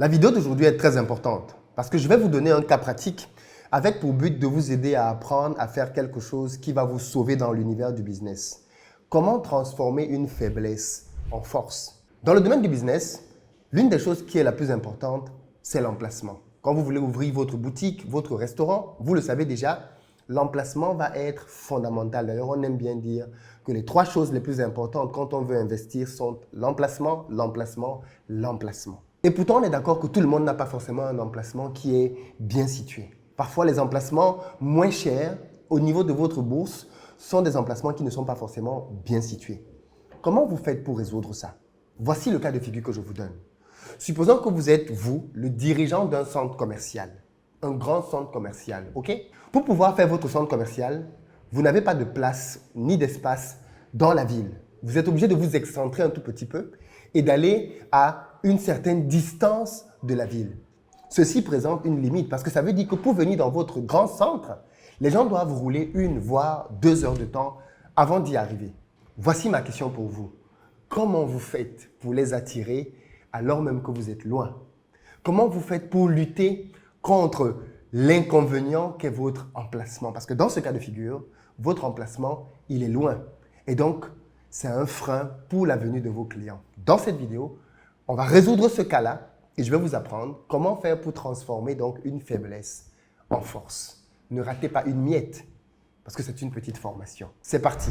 La vidéo d'aujourd'hui est très importante parce que je vais vous donner un cas pratique avec pour but de vous aider à apprendre à faire quelque chose qui va vous sauver dans l'univers du business. Comment transformer une faiblesse en force? Dans le domaine du business, l'une des choses qui est la plus importante, c'est l'emplacement. Quand vous voulez ouvrir votre boutique, votre restaurant, vous le savez déjà, l'emplacement va être fondamental. D'ailleurs, on aime bien dire que les 3 choses les plus importantes quand on veut investir sont l'emplacement, l'emplacement, l'emplacement. Et pourtant, on est d'accord que tout le monde n'a pas forcément un emplacement qui est bien situé. Parfois, les emplacements moins chers au niveau de votre bourse sont des emplacements qui ne sont pas forcément bien situés. Comment vous faites pour résoudre ça? Voici le cas de figure que je vous donne. Supposons que vous êtes, vous, le dirigeant d'un centre commercial, un grand centre commercial, ok? Pour pouvoir faire votre centre commercial, vous n'avez pas de place ni d'espace dans la ville. Vous êtes obligé de vous excentrer un tout petit peu et d'aller à une certaine distance de la ville. Ceci présente une limite parce que ça veut dire que pour venir dans votre grand centre, les gens doivent rouler 1 voire 2 heures de temps avant d'y arriver. Voici ma question pour vous. Comment vous faites pour les attirer alors même que vous êtes loin? Comment vous faites pour lutter contre l'inconvénient qu'est votre emplacement? Parce que dans ce cas de figure, votre emplacement, il est loin. Et donc, c'est un frein pour la venue de vos clients. Dans cette vidéo, on va résoudre ce cas-là et je vais vous apprendre comment faire pour transformer donc une faiblesse en force. Ne ratez pas une miette parce que c'est une petite formation. C'est parti!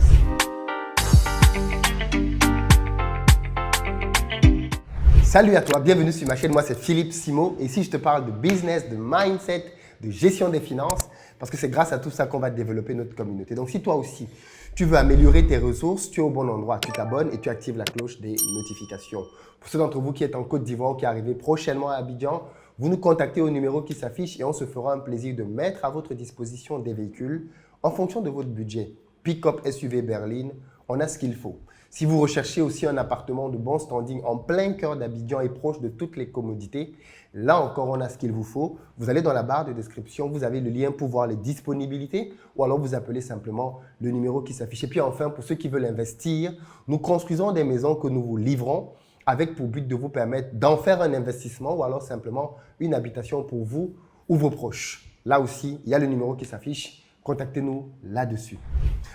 Salut à toi, bienvenue sur ma chaîne. Moi, c'est Philippe Simo et ici, je te parle de business, de mindset, de gestion des finances parce que c'est grâce à tout ça qu'on va développer notre communauté. Donc, si toi aussi, tu veux améliorer tes ressources, tu es au bon endroit. Tu t'abonnes et tu actives la cloche des notifications. Pour ceux d'entre vous qui êtes en Côte d'Ivoire ou qui arrivez prochainement à Abidjan, vous nous contactez au numéro qui s'affiche et on se fera un plaisir de mettre à votre disposition des véhicules en fonction de votre budget. Pick-up, SUV, berline, on a ce qu'il faut. Si vous recherchez aussi un appartement de bon standing en plein cœur d'Abidjan et proche de toutes les commodités, là encore, on a ce qu'il vous faut. Vous allez dans la barre de description, vous avez le lien pour voir les disponibilités ou alors vous appelez simplement le numéro qui s'affiche. Et puis enfin, pour ceux qui veulent investir, nous construisons des maisons que nous vous livrons avec pour but de vous permettre d'en faire un investissement ou alors simplement une habitation pour vous ou vos proches. Là aussi, il y a le numéro qui s'affiche. Contactez-nous là-dessus.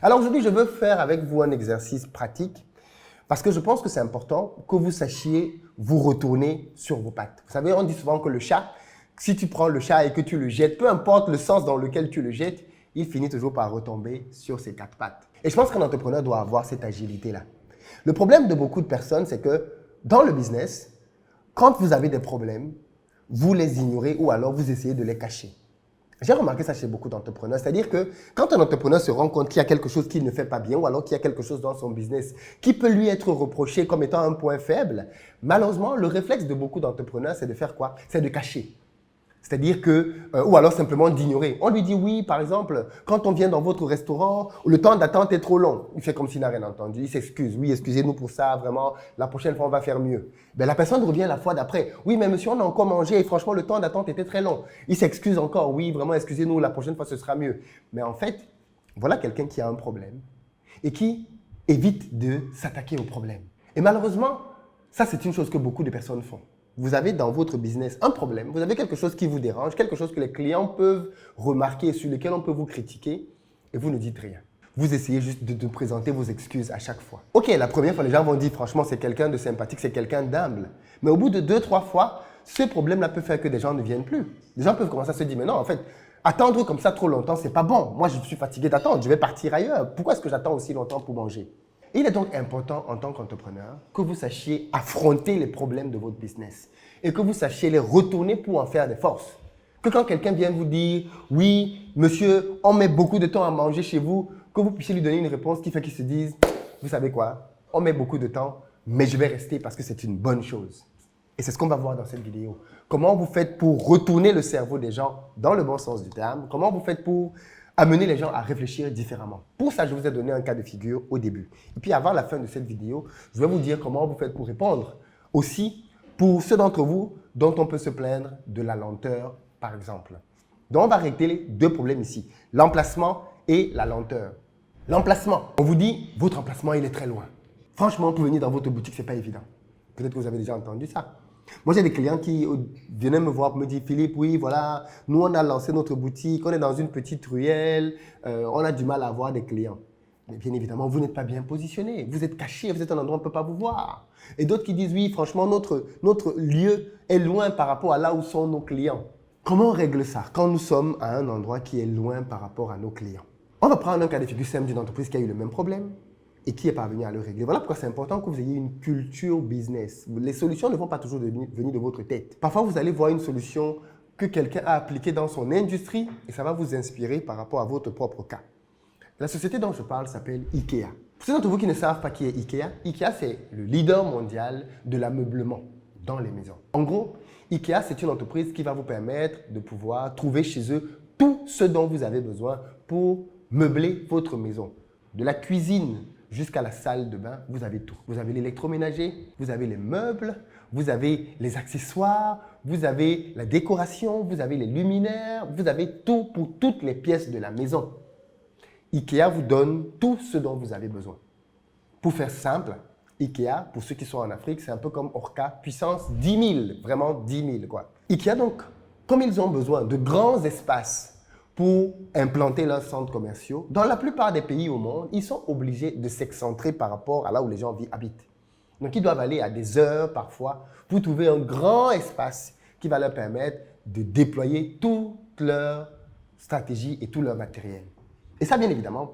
Alors aujourd'hui, je veux faire avec vous un exercice pratique parce que je pense que c'est important que vous sachiez vous retourner sur vos pattes. Vous savez, on dit souvent que le chat, si tu prends le chat et que tu le jettes, peu importe le sens dans lequel tu le jettes, il finit toujours par retomber sur ses 4 pattes. Et je pense qu'un entrepreneur doit avoir cette agilité-là. Le problème de beaucoup de personnes, c'est que dans le business, quand vous avez des problèmes, vous les ignorez ou alors vous essayez de les cacher. J'ai remarqué ça chez beaucoup d'entrepreneurs, c'est-à-dire que quand un entrepreneur se rend compte qu'il y a quelque chose qu'il ne fait pas bien ou alors qu'il y a quelque chose dans son business qui peut lui être reproché comme étant un point faible, malheureusement, le réflexe de beaucoup d'entrepreneurs, c'est de faire quoi? C'est de cacher. C'est-à-dire que, ou alors simplement d'ignorer. On lui dit oui, par exemple, quand on vient dans votre restaurant, le temps d'attente est trop long. Il fait comme s'il n'a rien entendu. Il s'excuse. Oui, excusez-nous pour ça, vraiment, la prochaine fois, on va faire mieux. Ben, la personne revient la fois d'après. Oui, mais monsieur, on a encore mangé et franchement, le temps d'attente était très long. Il s'excuse encore. Oui, vraiment, excusez-nous, la prochaine fois, ce sera mieux. Mais en fait, voilà quelqu'un qui a un problème et qui évite de s'attaquer au problème. Et malheureusement, ça, c'est une chose que beaucoup de personnes font. Vous avez dans votre business un problème, vous avez quelque chose qui vous dérange, quelque chose que les clients peuvent remarquer, sur lequel on peut vous critiquer, et vous ne dites rien. Vous essayez juste de présenter vos excuses à chaque fois. Ok, la première fois, les gens vont dire, franchement, c'est quelqu'un de sympathique, c'est quelqu'un d'humble. Mais au bout de 2-3 fois, ce problème-là peut faire que des gens ne viennent plus. Les gens peuvent commencer à se dire, mais non, en fait, attendre comme ça trop longtemps, c'est pas bon. Moi, je suis fatigué d'attendre, je vais partir ailleurs. Pourquoi est-ce que j'attends aussi longtemps pour manger? Il est donc important en tant qu'entrepreneur que vous sachiez affronter les problèmes de votre business et que vous sachiez les retourner pour en faire des forces. Que quand quelqu'un vient vous dire « Oui, monsieur, on met beaucoup de temps à manger chez vous », que vous puissiez lui donner une réponse qui fait qu'il se dise « Vous savez quoi, on met beaucoup de temps, mais je vais rester parce que c'est une bonne chose ». Et c'est ce qu'on va voir dans cette vidéo. Comment vous faites pour retourner le cerveau des gens dans le bon sens du terme? Comment vous faites pour amener les gens à réfléchir différemment. Pour ça, je vous ai donné un cas de figure au début. Et puis, avant la fin de cette vidéo, je vais vous dire comment vous faites pour répondre. Aussi, pour ceux d'entre vous dont on peut se plaindre de la lenteur, par exemple. Donc, on va régler les 2 problèmes ici. L'emplacement et la lenteur. L'emplacement. On vous dit, votre emplacement, il est très loin. Franchement, pour venir dans votre boutique, ce n'est pas évident. Peut-être que vous avez déjà entendu ça. Moi, j'ai des clients qui venaient me voir, me dire, Philippe, oui, voilà, nous, on a lancé notre boutique, on est dans une petite ruelle, on a du mal à avoir des clients. Mais bien évidemment, vous n'êtes pas bien positionné, vous êtes caché, vous êtes à un endroit où on ne peut pas vous voir. Et d'autres qui disent, oui, franchement, notre lieu est loin par rapport à là où sont nos clients. Comment on règle ça quand nous sommes à un endroit qui est loin par rapport à nos clients? On va prendre un cas de figure simple d'une entreprise qui a eu le même problème et qui est parvenue à le régler. Voilà pourquoi c'est important que vous ayez une culture business. Les solutions ne vont pas toujours venir de votre tête. Parfois, vous allez voir une solution que quelqu'un a appliquée dans son industrie et ça va vous inspirer par rapport à votre propre cas. La société dont je parle s'appelle IKEA. Pour ceux d'entre vous qui ne savent pas qui est IKEA, IKEA c'est le leader mondial de l'ameublement dans les maisons. En gros, IKEA c'est une entreprise qui va vous permettre de pouvoir trouver chez eux tout ce dont vous avez besoin pour meubler votre maison. De la cuisine jusqu'à la salle de bain, vous avez tout. Vous avez l'électroménager, vous avez les meubles, vous avez les accessoires, vous avez la décoration, vous avez les luminaires, vous avez tout pour toutes les pièces de la maison. IKEA vous donne tout ce dont vous avez besoin. Pour faire simple, IKEA, pour ceux qui sont en Afrique, c'est un peu comme Orca, puissance 10 000, vraiment 10 000 quoi. IKEA donc, comme ils ont besoin de grands espaces pour implanter leurs centres commerciaux, dans la plupart des pays au monde, ils sont obligés de s'excentrer par rapport à là où les gens habitent. Donc, ils doivent aller à des heures parfois pour trouver un grand espace qui va leur permettre de déployer toute leur stratégie et tout leur matériel. Et ça, bien évidemment,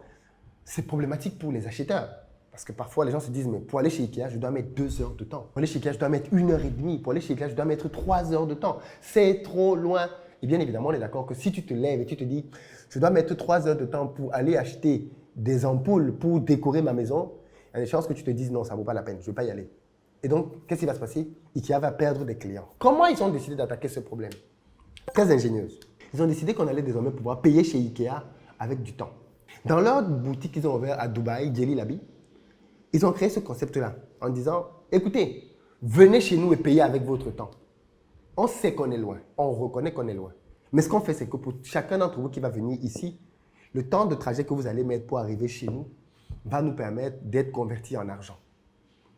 c'est problématique pour les acheteurs. Parce que parfois, les gens se disent, mais pour aller chez IKEA, je dois mettre 2 heures de temps. Pour aller chez IKEA, je dois mettre 1 heure et demie. Pour aller chez IKEA, je dois mettre 3 heures de temps. C'est trop loin. Et bien évidemment, on est d'accord que si tu te lèves et tu te dis, je dois mettre 3 heures de temps pour aller acheter des ampoules pour décorer ma maison, il y a des chances que tu te dises, non, ça ne vaut pas la peine, je ne vais pas y aller. Et donc, qu'est-ce qui va se passer? IKEA va perdre des clients. Comment ils ont décidé d'attaquer ce problème? Très ingénieuse. Ils ont décidé qu'on allait désormais pouvoir payer chez IKEA avec du temps. Dans leur boutique qu'ils ont ouvert à Dubaï, Jelly Labi, ils ont créé ce concept-là en disant, écoutez, venez chez nous et payez avec votre temps. On sait qu'on est loin, on reconnaît qu'on est loin. Mais ce qu'on fait, c'est que pour chacun d'entre vous qui va venir ici, le temps de trajet que vous allez mettre pour arriver chez nous va nous permettre d'être convertis en argent.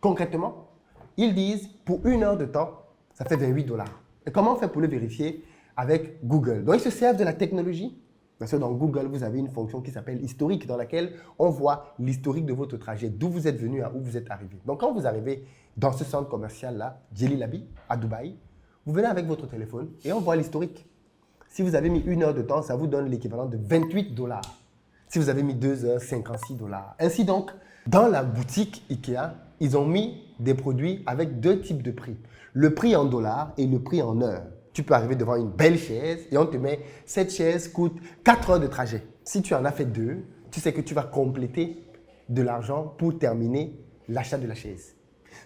Concrètement, ils disent, pour 1 heure de temps, ça fait 28 $. Et comment on fait pour le vérifier? Avec Google. Donc, ils se servent de la technologie. Parce que dans Google, vous avez une fonction qui s'appelle historique, dans laquelle on voit l'historique de votre trajet, d'où vous êtes venu à où vous êtes arrivé. Donc, quand vous arrivez dans ce centre commercial-là, Jelly Labi, à Dubaï, vous venez avec votre téléphone et on voit l'historique. Si vous avez mis 1 heure de temps, ça vous donne l'équivalent de 28 $. Si vous avez mis 2 heures, 56 $. Ainsi donc, dans la boutique IKEA, ils ont mis des produits avec 2 types de prix. Le prix en dollars et le prix en heures. Tu peux arriver devant une belle chaise et on te met, cette chaise coûte 4 heures de trajet. Si tu en as fait 2, tu sais que tu vas compléter de l'argent pour terminer l'achat de la chaise.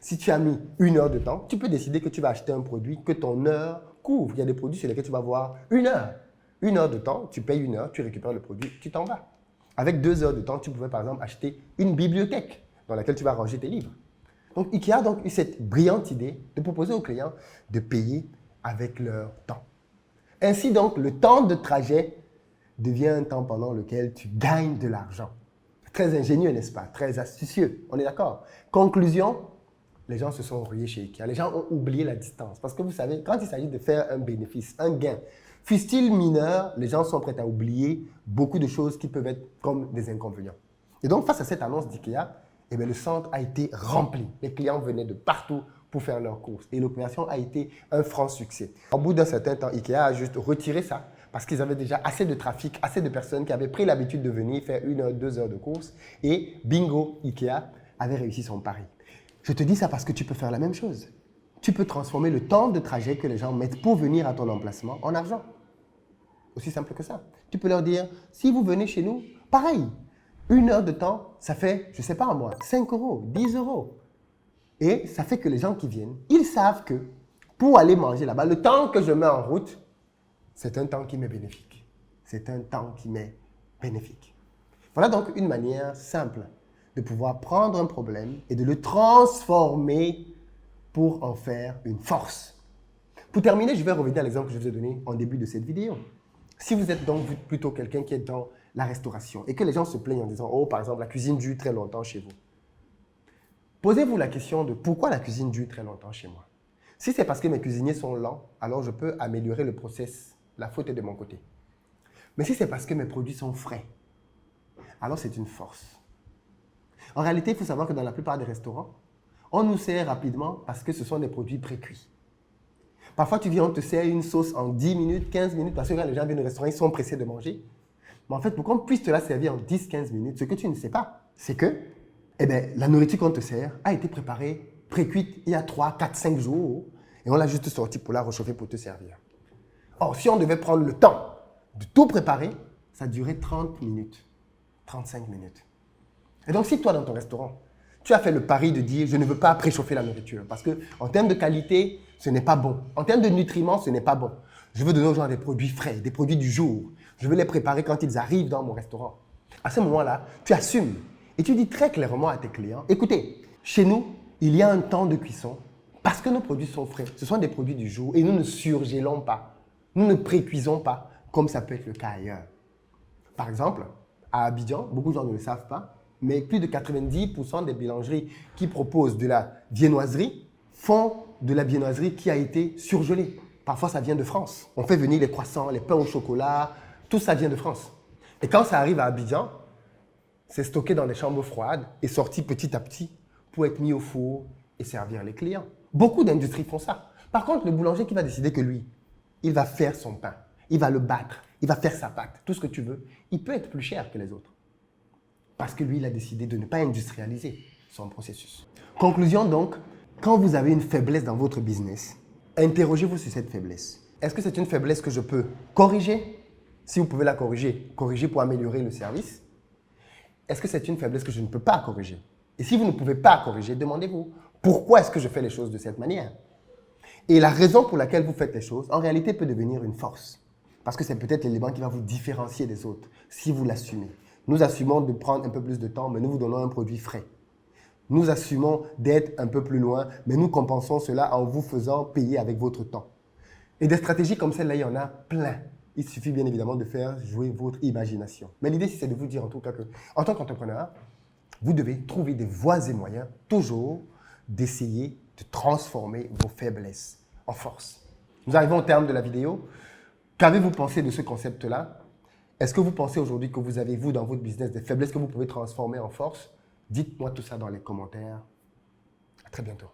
Si tu as mis 1 heure de temps, tu peux décider que tu vas acheter un produit que ton heure couvre. Il y a des produits sur lesquels tu vas avoir 1 heure. 1 heure de temps, tu payes 1 heure, tu récupères le produit, tu t'en vas. Avec 2 heures de temps, tu pouvais par exemple acheter une bibliothèque dans laquelle tu vas ranger tes livres. Donc IKEA a donc eu cette brillante idée de proposer aux clients de payer avec leur temps. Ainsi donc, le temps de trajet devient un temps pendant lequel tu gagnes de l'argent. Très ingénieux, n'est-ce pas? Très astucieux, on est d'accord? Conclusion, les gens se sont rués chez IKEA. Les gens ont oublié la distance. Parce que vous savez, quand il s'agit de faire un bénéfice, un gain, fût-il mineur, les gens sont prêts à oublier beaucoup de choses qui peuvent être comme des inconvénients. Et donc, face à cette annonce d'IKEA, eh bien, le centre a été rempli. Les clients venaient de partout pour faire leurs courses. Et l'opération a été un franc succès. Au bout d'un certain temps, IKEA a juste retiré ça parce qu'ils avaient déjà assez de trafic, assez de personnes qui avaient pris l'habitude de venir faire 1 heure, 2 heures de course. Et bingo, IKEA avait réussi son pari. Je te dis ça parce que tu peux faire la même chose. Tu peux transformer le temps de trajet que les gens mettent pour venir à ton emplacement en argent. Aussi simple que ça. Tu peux leur dire, si vous venez chez nous, pareil. 1 heure de temps, ça fait, je ne sais pas moi, 5 €, 10 €. Et ça fait que les gens qui viennent, ils savent que pour aller manger là-bas, le temps que je mets en route, c'est un temps qui m'est bénéfique. C'est un temps qui m'est bénéfique. Voilà donc une manière simple de pouvoir prendre un problème et de le transformer pour en faire une force. Pour terminer, je vais revenir à l'exemple que je vous ai donné en début de cette vidéo. Si vous êtes donc plutôt quelqu'un qui est dans la restauration et que les gens se plaignent en disant « Oh, par exemple, la cuisine dure très longtemps chez vous », posez-vous la question de pourquoi la cuisine dure très longtemps chez moi. Si c'est parce que mes cuisiniers sont lents, alors je peux améliorer le process. La faute est de mon côté. Mais si c'est parce que mes produits sont frais, alors c'est une force. En réalité, il faut savoir que dans la plupart des restaurants, on nous sert rapidement parce que ce sont des produits pré-cuits. Parfois, tu viens, on te sert une sauce en 10 minutes, 15 minutes, parce que quand les gens viennent au restaurant, ils sont pressés de manger. Mais en fait, pour qu'on puisse te la servir en 10-15 minutes, ce que tu ne sais pas, c'est que la nourriture qu'on te sert a été préparée, pré-cuite il y a 3, 4, 5 jours, et on l'a juste sortie pour la réchauffer pour te servir. Or, si on devait prendre le temps de tout préparer, ça durait 30 minutes, 35 minutes. Et donc, si toi, dans ton restaurant, tu as fait le pari de dire « je ne veux pas préchauffer la nourriture » parce qu'en termes de qualité, ce n'est pas bon. En termes de nutriments, ce n'est pas bon. Je veux donner aux gens des produits frais, des produits du jour. Je veux les préparer quand ils arrivent dans mon restaurant. À ce moment-là, tu assumes et tu dis très clairement à tes clients « écoutez, chez nous, il y a un temps de cuisson parce que nos produits sont frais. Ce sont des produits du jour et nous ne surgélons pas. Nous ne précuisons pas comme ça peut être le cas ailleurs. » Par exemple, à Abidjan, beaucoup de gens ne le savent pas, mais plus de 90% des boulangeries qui proposent de la viennoiserie font de la viennoiserie qui a été surgelée. Parfois, ça vient de France. On fait venir les croissants, les pains au chocolat, tout ça vient de France. Et quand ça arrive à Abidjan, c'est stocké dans des chambres froides et sorti petit à petit pour être mis au four et servir les clients. Beaucoup d'industries font ça. Par contre, le boulanger qui va décider que lui, il va faire son pain, il va le battre, il va faire sa pâte, tout ce que tu veux, il peut être plus cher que les autres. Parce que lui, il a décidé de ne pas industrialiser son processus. Conclusion donc, quand vous avez une faiblesse dans votre business, interrogez-vous sur cette faiblesse. Est-ce que c'est une faiblesse que je peux corriger? Si vous pouvez la corriger, corrigez pour améliorer le service. Est-ce que c'est une faiblesse que je ne peux pas corriger? Et si vous ne pouvez pas corriger, demandez-vous, pourquoi est-ce que je fais les choses de cette manière? Et la raison pour laquelle vous faites les choses, en réalité, peut devenir une force. Parce que c'est peut-être l'élément qui va vous différencier des autres, si vous l'assumez. Nous assumons de prendre un peu plus de temps, mais nous vous donnons un produit frais. Nous assumons d'être un peu plus loin, mais nous compensons cela en vous faisant payer avec votre temps. Et des stratégies comme celle-là, il y en a plein. Il suffit bien évidemment de faire jouer votre imagination. Mais l'idée, c'est de vous dire en tout cas que, en tant qu'entrepreneur, vous devez trouver des voies et moyens, toujours, d'essayer de transformer vos faiblesses en force. Nous arrivons au terme de la vidéo. Qu'avez-vous pensé de ce concept-là? Est-ce que vous pensez aujourd'hui que vous avez, vous, dans votre business, des faiblesses que vous pouvez transformer en force? Dites-moi tout ça dans les commentaires. À très bientôt.